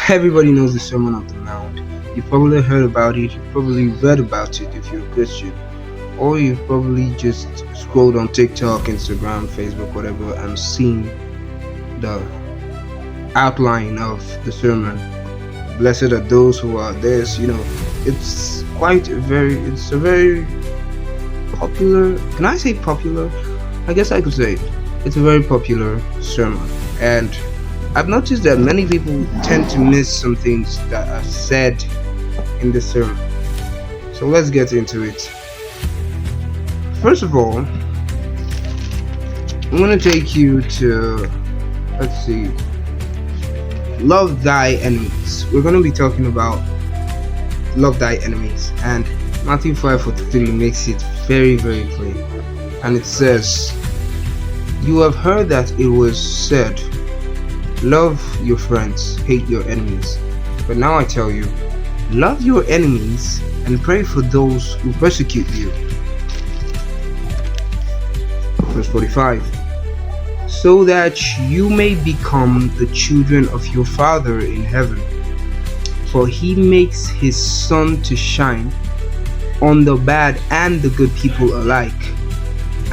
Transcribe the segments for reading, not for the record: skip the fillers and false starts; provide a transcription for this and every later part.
Everybody knows the Sermon on the Mount. You've probably heard about it, you've probably read about it if you're a Christian, or you've probably just scrolled on TikTok, Instagram, Facebook, whatever, and seen the outline of the sermon. Blessed are those who are this, it's a very popular, can I say popular? I guess I could say it's a very popular sermon, and I've noticed that many people tend to miss some things that are said in the sermon. So let's get into it. First of all, I'm going to take you to, love thy enemies. We're going to be talking about love thy enemies, and Matthew 5:43 makes it very, very clear. And it says, "You have heard that it was said, love your friends, hate your enemies. But now I tell you, love your enemies and pray for those who persecute you." Verse 45, "So that you may become the children of your Father in heaven. For he makes his sun to shine on the bad and the good people alike,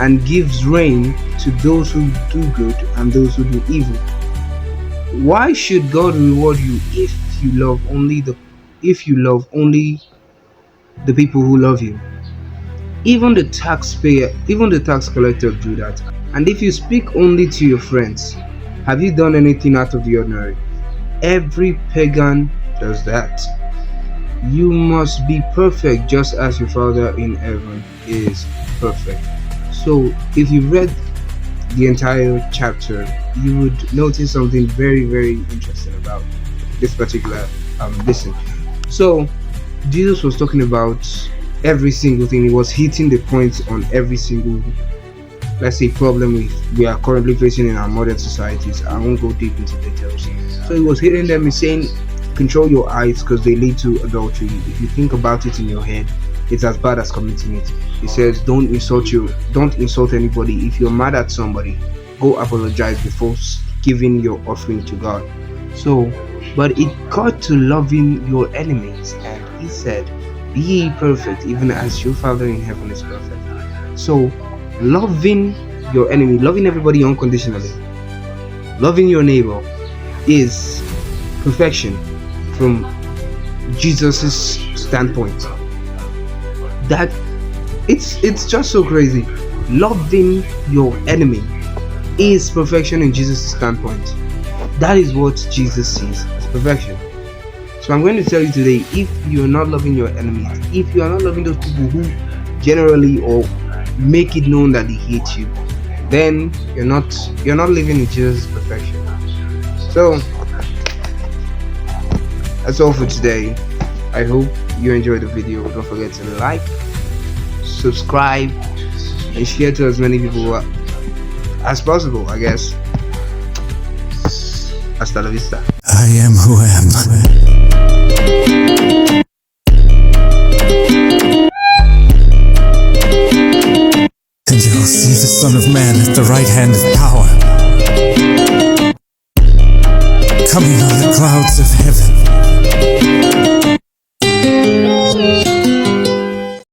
and gives rain to those who do good and those who do evil. Why should God reward you if you love only the people who love you? Even the tax collectors do that. And if you speak only to your friends, have you done anything out of the ordinary? Every pagan does that. You must be perfect just as your Father in heaven is perfect." So if you read the entire chapter, you would notice something very, very interesting about this particular lesson. So Jesus was talking about every single thing. He was hitting the points on every single, let's say, problem we are currently facing in our modern societies. I won't go deep into details. So he was hitting them and saying, control your eyes because they lead to adultery. If you think about it in your head, it's as bad as committing it. He says, don't insult anybody. If you're mad at somebody, go apologize before giving your offering to God. So, but it got to loving your enemies, and he said, be ye perfect, even as your Father in heaven is perfect. So, loving your enemy, loving everybody unconditionally, loving your neighbor is perfection from Jesus's standpoint. That it's just so crazy. Loving your enemy is perfection in Jesus' standpoint. That is what Jesus sees as perfection. So I'm going to tell you today, if you're not loving your enemies, if you are not loving those people who generally or make it known that they hate you, then you're not living in Jesus' perfection. So that's all for today. I hope you enjoyed the video. Don't forget to like, subscribe, and share to as many people as possible, I guess. Hasta la vista. I am who am. And you'll see the Son of Man at the right hand of power, coming on the clouds of heaven.